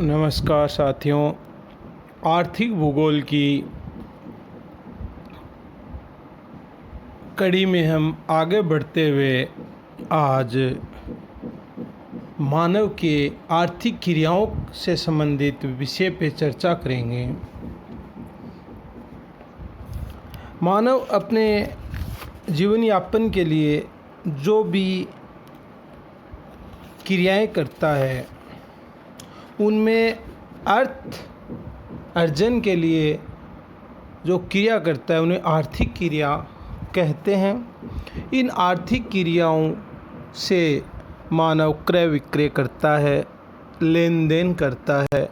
नमस्कार साथियों। आर्थिक भूगोल की कड़ी में हम आगे बढ़ते हुए आज मानव के आर्थिक क्रियाओं से संबंधित विषय पे चर्चा करेंगे। मानव अपने जीवन यापन के लिए जो भी क्रियाएं करता है उनमें अर्थ अर्जन के लिए जो क्रिया करता है उन्हें आर्थिक क्रिया कहते हैं। इन आर्थिक क्रियाओं से मानव क्रय विक्रय करता है, लेन देन करता है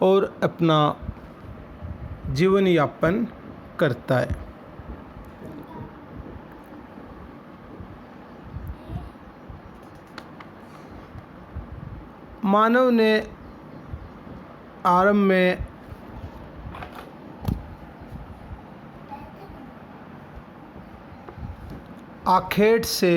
और अपना जीवन यापन करता है। मानव ने आरंभ में आखेट से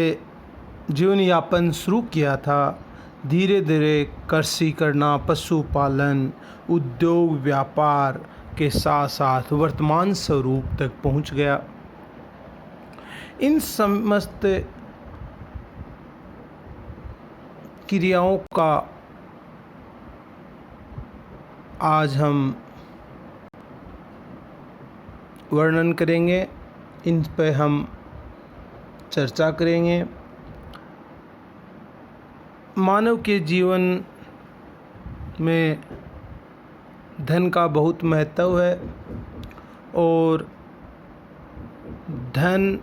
जीवन यापन शुरू किया था। धीरे धीरे कृषि करना, पशुपालन, उद्योग व्यापार के साथ साथ वर्तमान स्वरूप तक पहुंच गया। इन समस्त क्रियाओं का आज हम वर्णन करेंगे, इन पर हम चर्चा करेंगे। मानव के जीवन में धन का बहुत महत्व है और धन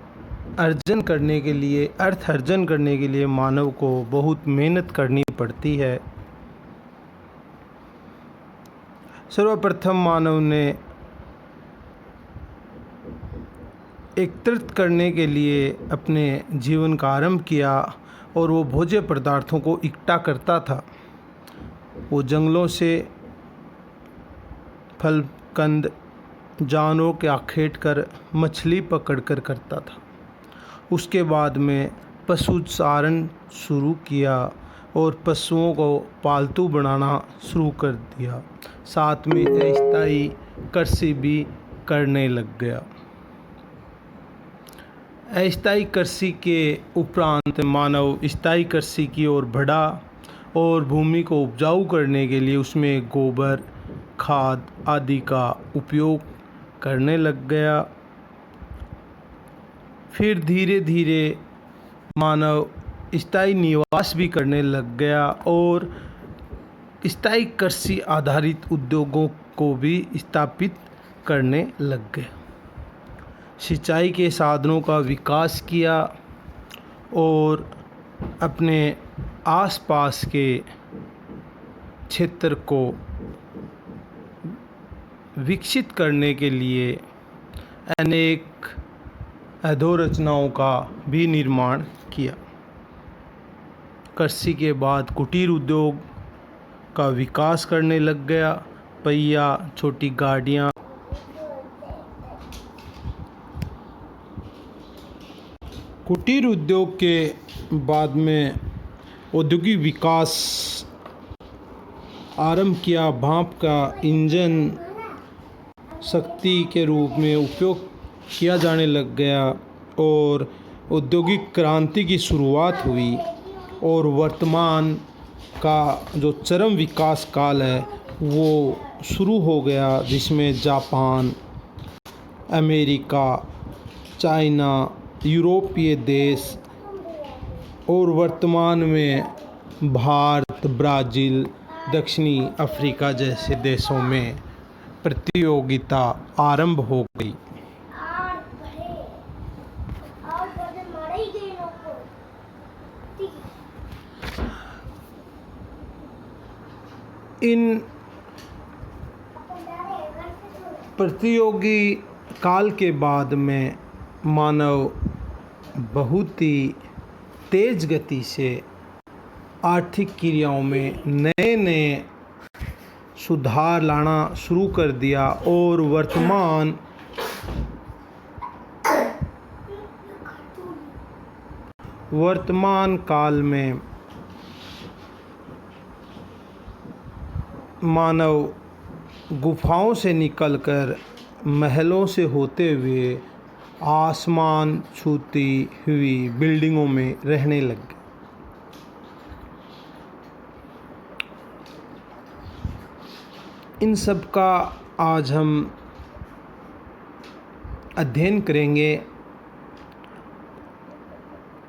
अर्जन करने के लिए, अर्थ अर्जन करने के लिए मानव को बहुत मेहनत करनी पड़ती है। सर्वप्रथम मानव ने एकत्रित करने के लिए अपने जीवन का आरंभ किया और वो भोज्य पदार्थों को इकट्ठा करता था। वो जंगलों से फल कंद जानवरों के आखेट कर मछली पकड़ कर करता था। उसके बाद में पशु चारण शुरू किया और पशुओं को पालतू बनाना शुरू कर दिया। साथ में स्थायी कृषि भी करने लग गया। अस्थायी कृषि के उपरांत मानव स्थायी कृषि की ओर बढ़ा और भूमि को उपजाऊ करने के लिए उसमें गोबर, खाद आदि का उपयोग करने लग गया। फिर धीरे धीरे मानव स्थायी निवास भी करने लग गया और स्थायी कृषि आधारित उद्योगों को भी स्थापित करने लग गया। सिंचाई के साधनों का विकास किया और अपने आसपास के क्षेत्र को विकसित करने के लिए अनेक अधोरचनाओं का भी निर्माण किया। कृषि के बाद कुटीर उद्योग का विकास करने लग गया। पहिया, छोटी गाड़ियाँ, कुटीर उद्योग के बाद में औद्योगिक विकास आरंभ किया। भाप का इंजन शक्ति के रूप में उपयोग किया जाने लग गया और औद्योगिक क्रांति की शुरुआत हुई और वर्तमान का जो चरम विकास काल है वो शुरू हो गया, जिसमें जापान, अमेरिका, चाइना, यूरोपीय देश और वर्तमान में भारत, ब्राज़ील, दक्षिणी अफ्रीका जैसे देशों में प्रतियोगिता आरंभ हो गई। इन प्रतियोगी काल के बाद में मानव बहुत ही तेज गति से आर्थिक क्रियाओं में नए नए सुधार लाना शुरू कर दिया और वर्तमान काल में मानव गुफाओं से निकलकर महलों से होते हुए आसमान छूती हुई बिल्डिंगों में रहने लग गए। इन सब का आज हम अध्ययन करेंगे।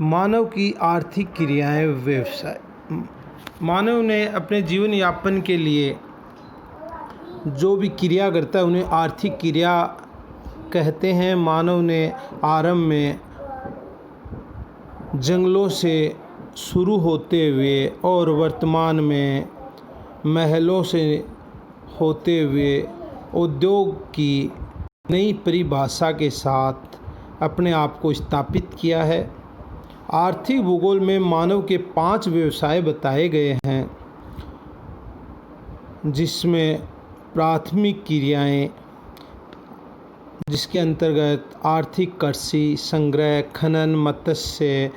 मानव की आर्थिक क्रियाएं, व्यवसाय। मानव ने अपने जीवन यापन के लिए जो भी क्रिया करता है उन्हें आर्थिक क्रिया कहते हैं। मानव ने आरंभ में जंगलों से शुरू होते हुए और वर्तमान में महलों से होते हुए उद्योग की नई परिभाषा के साथ अपने आप को स्थापित किया है। आर्थिक भूगोल में मानव के 5 व्यवसाय बताए गए हैं, जिसमें प्राथमिक क्रियाएं, जिसके अंतर्गत आर्थिक कृषि, संग्रह, खनन, मत्स्य,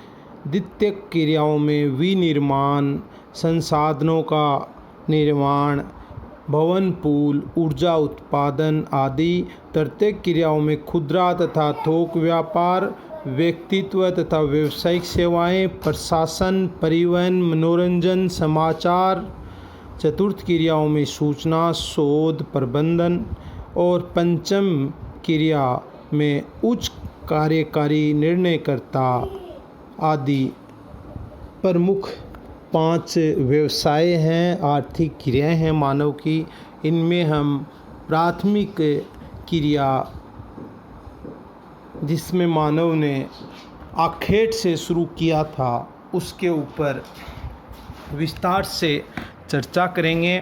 द्वितीयक क्रियाओं में विनिर्माण, संसाधनों का निर्माण, भवन, पुल, ऊर्जा उत्पादन आदि। तृतीयक क्रियाओं में खुदरा तथा थोक व्यापार, व्यक्तित्व तथा व्यावसायिक सेवाएं, प्रशासन, परिवहन, मनोरंजन, समाचार। चतुर्थ क्रियाओं में सूचना, शोध, प्रबंधन और पंचम क्रिया में उच्च कार्यकारी, निर्णयकर्ता आदि प्रमुख 5 व्यवसाय हैं, आर्थिक क्रियाएं हैं मानव की। इनमें हम प्राथमिक क्रिया, जिसमें मानव ने आखेट से शुरू किया था, उसके ऊपर विस्तार से चर्चा करेंगे।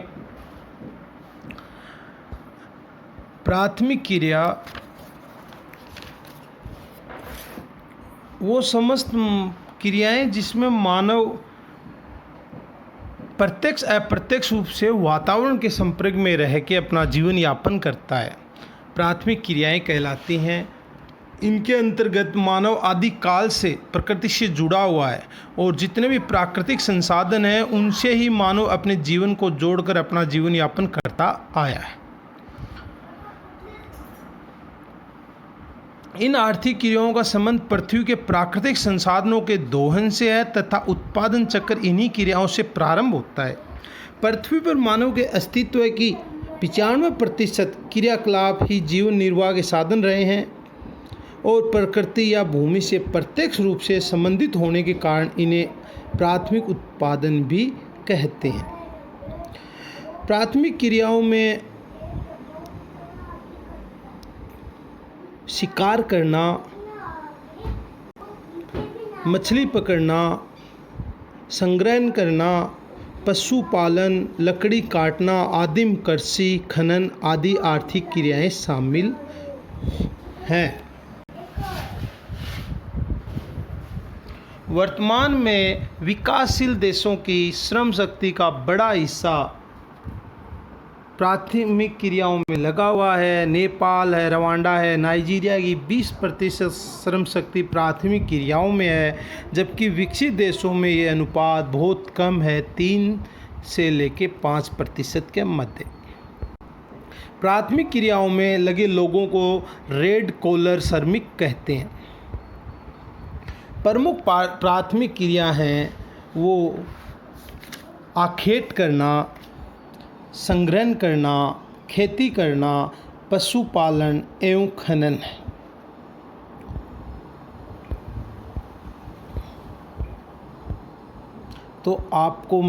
प्राथमिक क्रिया वो समस्त क्रियाएं जिसमें मानव प्रत्यक्ष अप्रत्यक्ष रूप से वातावरण के संपर्क में रह के अपना जीवन यापन करता है, प्राथमिक क्रियाएं कहलाती हैं। इनके अंतर्गत मानव आदि काल से प्रकृति से जुड़ा हुआ है और जितने भी प्राकृतिक संसाधन हैं उनसे ही मानव अपने जीवन को जोड़कर अपना जीवन यापन करता आया है। इन आर्थिक क्रियाओं का संबंध पृथ्वी के प्राकृतिक संसाधनों के दोहन से है तथा उत्पादन चक्र इन्हीं क्रियाओं से प्रारंभ होता है। पृथ्वी पर मानव के अस्तित्व की 95% क्रियाकलाप ही जीवन निर्वाह के साधन रहे हैं और प्रकृति या भूमि से प्रत्यक्ष रूप से संबंधित होने के कारण इन्हें प्राथमिक उत्पादन भी कहते हैं। प्राथमिक क्रियाओं में शिकार करना, मछली पकड़ना, संग्रहण करना, पशुपालन, लकड़ी काटना, आदिम कृषि, खनन आदि आर्थिक क्रियाएं शामिल हैं। वर्तमान में विकासशील देशों की श्रम शक्ति का बड़ा हिस्सा प्राथमिक क्रियाओं में लगा हुआ है। नेपाल है, रवांडा है, नाइजीरिया की 20% श्रम शक्ति प्राथमिक क्रियाओं में है, जबकि विकसित देशों में ये अनुपात बहुत कम है, 3 से लेकर 5% के मध्य। प्राथमिक क्रियाओं में लगे लोगों को रेड कॉलर श्रमिक कहते हैं। प्रमुख प्राथमिक क्रिया हैं वो आखेट करना, संग्रहण करना, खेती करना, पशुपालन एवं खनन है। तो आपको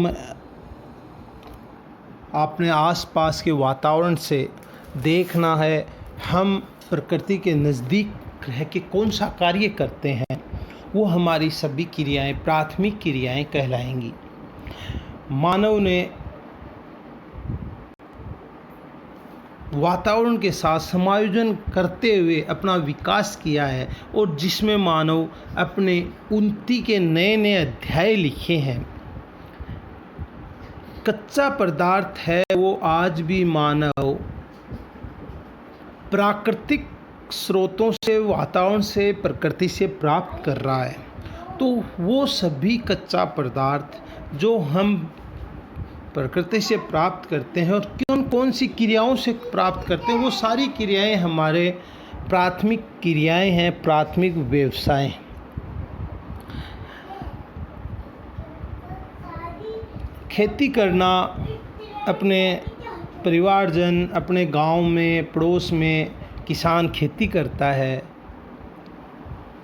अपने आसपास के वातावरण से देखना है, हम प्रकृति के नज़दीक रह के कौन सा कार्य करते हैं, वो हमारी सभी क्रियाएं प्राथमिक क्रियाएं कहलाएंगी। मानव ने वातावरण के साथ समायोजन करते हुए अपना विकास किया है और जिसमें मानव अपने उन्नति के नए नए अध्याय लिखे हैं। कच्चा पदार्थ है वो आज भी मानव प्राकृतिक स्रोतों से, वातावरण से, प्रकृति से प्राप्त कर रहा है। तो वो सभी कच्चा पदार्थ जो हम प्रकृति से प्राप्त करते हैं और कौन कौन सी क्रियाओं से प्राप्त करते हैं, वो सारी क्रियाएं हमारे प्राथमिक क्रियाएं हैं, प्राथमिक व्यवसाय। खेती करना, अपने परिवारजन, अपने गांव में, पड़ोस में किसान खेती करता है,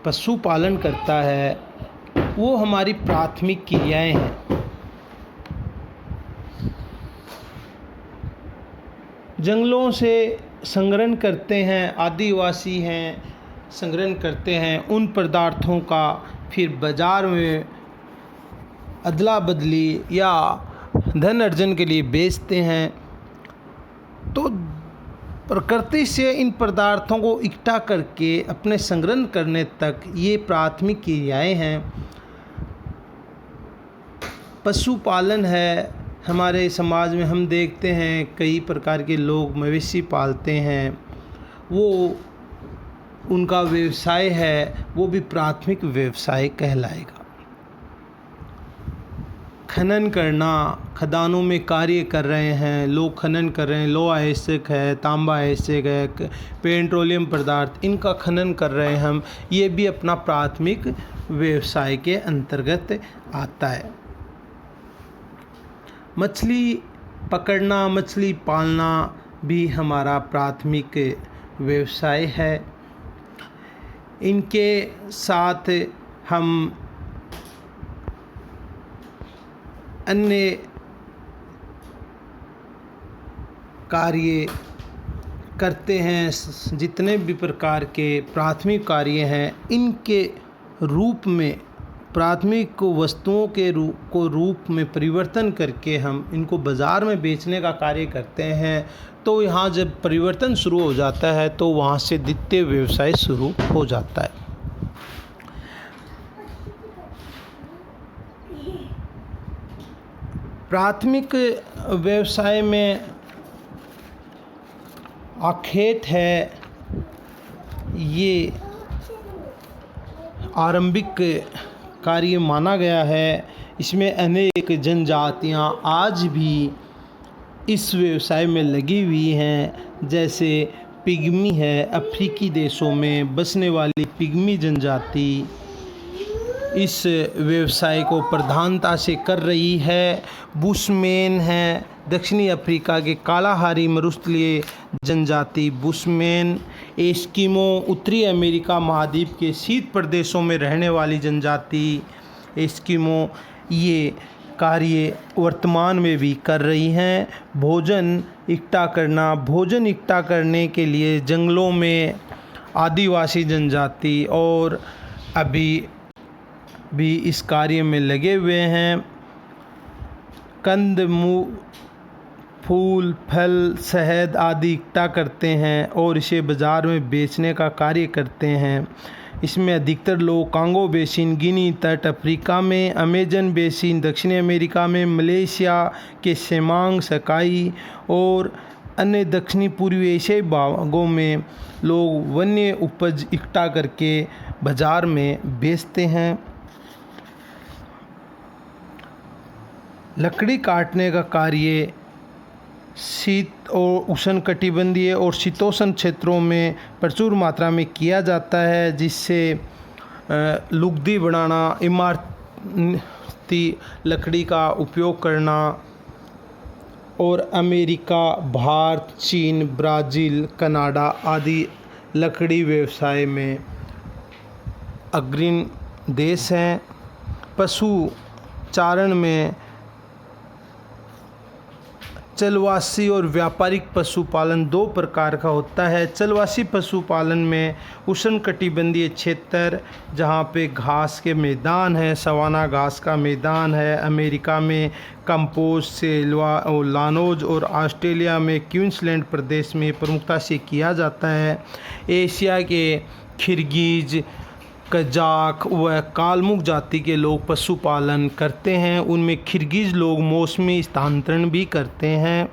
पशुपालन करता है, वो हमारी प्राथमिक क्रियाएं हैं। जंगलों से संग्रहण करते हैं, आदिवासी हैं, संग्रहण करते हैं उन पदार्थों का, फिर बाज़ार में अदला बदली या धन अर्जन के लिए बेचते हैं। तो प्रकृति से इन पदार्थों को इकट्ठा करके अपने संग्रहण करने तक ये प्राथमिक क्रियाएं हैं। पशुपालन है, हमारे समाज में हम देखते हैं कई प्रकार के लोग मवेशी पालते हैं, वो उनका व्यवसाय है, वो भी प्राथमिक व्यवसाय कहलाएगा। खनन करना, खदानों में कार्य कर रहे हैं लोग, खनन कर रहे हैं, लोहा आवश्यक है, तांबा आवश्यक है, पेट्रोलियम पदार्थ, इनका खनन कर रहे हैं हम, ये भी अपना प्राथमिक व्यवसाय के अंतर्गत आता है। मछली पकड़ना, मछली पालना भी हमारा प्राथमिक व्यवसाय है। इनके साथ हम अन्य कार्य करते हैं, जितने भी प्रकार के प्राथमिक कार्य हैं, इनके रूप में प्राथमिक वस्तुओं के रूप में परिवर्तन करके हम इनको बाज़ार में बेचने का कार्य करते हैं। तो यहाँ जब परिवर्तन शुरू हो जाता है तो वहाँ से द्वितीय व्यवसाय शुरू हो जाता है। प्राथमिक व्यवसाय में आखेट है, ये आरंभिक कार्य माना गया है। इसमें अनेक जनजातियां आज भी इस व्यवसाय में लगी हुई हैं, जैसे पिग्मी है, अफ्रीकी देशों में बसने वाली पिग्मी जनजाति इस व्यवसाय को प्रधानता से कर रही है। बुशमैन है, दक्षिणी अफ्रीका के कालाहारी मरुस्थलीय जनजाति बुशमैन। एस्किमो, उत्तरी अमेरिका महाद्वीप के शीत प्रदेशों में रहने वाली जनजाति एस्किमो, ये कार्य वर्तमान में भी कर रही हैं। भोजन इकट्ठा करना, भोजन इकट्ठा करने के लिए जंगलों में आदिवासी जनजाति और अभी भी इस कार्य में लगे हुए हैं। कंद फूल, फल, शहद आदि इकट्ठा करते हैं और इसे बाज़ार में बेचने का कार्य करते हैं। इसमें अधिकतर लोग कांगो बेसिन, गिनी तट, अफ्रीका में अमेजन बेसिन, दक्षिणी अमेरिका में मलेशिया के सेमांग, सकाई और अन्य दक्षिणी पूर्वी एशियाई भागों में लोग वन्य उपज इकट्ठा करके बाज़ार में बेचते हैं। लकड़ी काटने का कार्य शीत और उष्णकटिबंधीय और शीतोष्ण क्षेत्रों में प्रचुर मात्रा में किया जाता है, जिससे लुगदी बनाना, इमारती लकड़ी का उपयोग करना और अमेरिका, भारत, चीन, ब्राज़ील, कनाडा आदि लकड़ी व्यवसाय में अग्रणी देश हैं। पशु चारण में चलवासी और व्यापारिक पशुपालन दो प्रकार का होता है। चलवासी पशुपालन में उष्णकटिबंधीय क्षेत्र जहाँ पे घास के मैदान है, सवाना घास का मैदान है, अमेरिका में कंपोज से लानोज और ऑस्ट्रेलिया में क्वींसलैंड प्रदेश में प्रमुखता से किया जाता है। एशिया के किर्गिज, कजाक व कालमुक जाति के लोग पशुपालन करते हैं। उनमें किर्गिज लोग मौसमी स्थानांतरण भी करते हैं।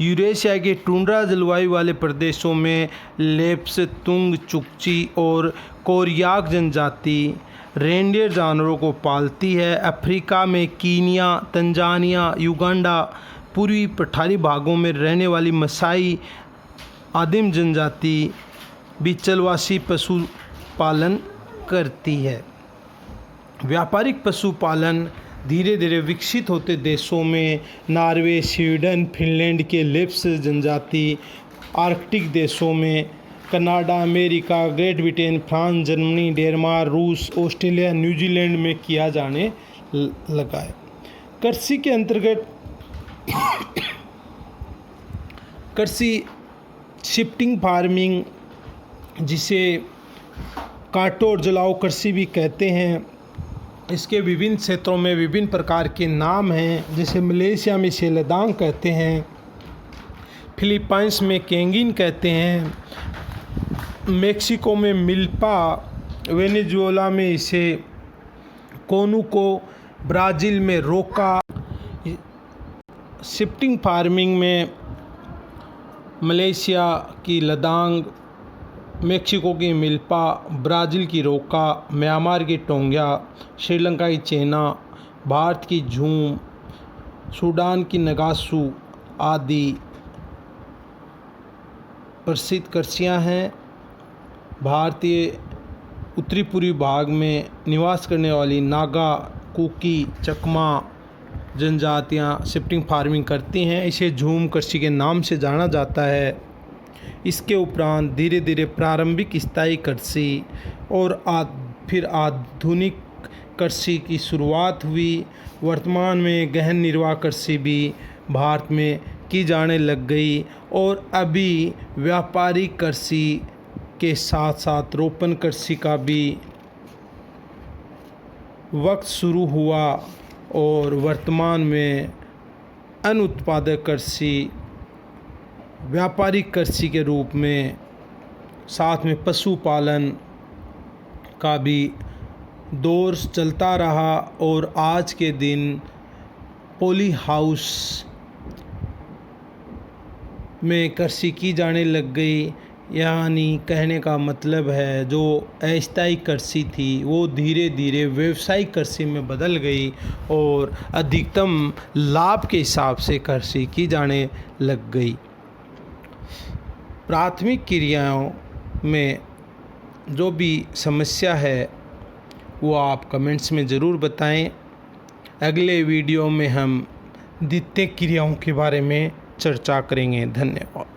यूरेशिया के टुंड्रा जलवायु वाले प्रदेशों में लेप्स, तुंग, चुकची और कोरियाक जनजाति रेंडियर जानवरों को पालती है। अफ्रीका में कीनिया, तंजानिया, युगांडा, पूर्वी पठारी भागों में रहने वाली मसाई आदिम जनजाति बिचलवासी पशुपालन करती है। व्यापारिक पशुपालन धीरे धीरे विकसित होते देशों में नॉर्वे, स्वीडन, फिनलैंड के लेप्स जनजाति, आर्कटिक देशों में Canada, America, great Britain, France, Germany, Denmark, रूस, ऑस्ट्रेलिया, न्यूजीलैंड में किया जाने लगा है। कृषि के अंतर्गत कृषि शिफ्टिंग फार्मिंग, जिसे काटो और जलाओ कृषि भी कहते हैं, इसके विभिन्न क्षेत्रों में विभिन्न प्रकार के नाम हैं। जैसे मलेशिया में इसे लदांग कहते हैं, फिलीपाइंस में केंगिन कहते हैं, मेक्सिको में मिल्पा, वेनेजुएला में इसे कोनुको, ब्राज़ील में रोका। शिफ्टिंग फार्मिंग में मलेशिया की लदांग, मेक्सिको की मिल्पा, ब्राज़ील की रोका, म्यांमार की टोंग्या, श्रीलंका की चेना, भारत की झूम, सूडान की नगासू आदि प्रसिद्ध कृषियाँ हैं। भारतीय उत्तरी पूर्वी भाग में निवास करने वाली नागा, कुकी, चकमा जनजातियाँ शिफ्टिंग फार्मिंग करती हैं। इसे झूम कृषि के नाम से जाना जाता है। इसके उपरांत धीरे धीरे प्रारंभिक स्थायी कृषि और फिर आधुनिक कृषि की शुरुआत हुई। वर्तमान में गहन निर्वाह कृषि भी भारत में की जाने लग गई और अभी व्यापारिक कृषि के साथ साथ रोपण कृषि का भी वक्त शुरू हुआ और वर्तमान में अनुत्पादक कृषि, व्यापारिक कृषि के रूप में साथ में पशुपालन का भी दौर चलता रहा और आज के दिन पॉली हाउस में कृषि की जाने लग गई। यानी कहने का मतलब है जो अस्थायी कृषि थी वो धीरे धीरे व्यावसायिक कृषि में बदल गई और अधिकतम लाभ के हिसाब से कृषि की जाने लग गई। प्राथमिक क्रियाओं में जो भी समस्या है वो आप कमेंट्स में ज़रूर बताएं। अगले वीडियो में हम द्वितीयक क्रियाओं के बारे में चर्चा करेंगे। धन्यवाद।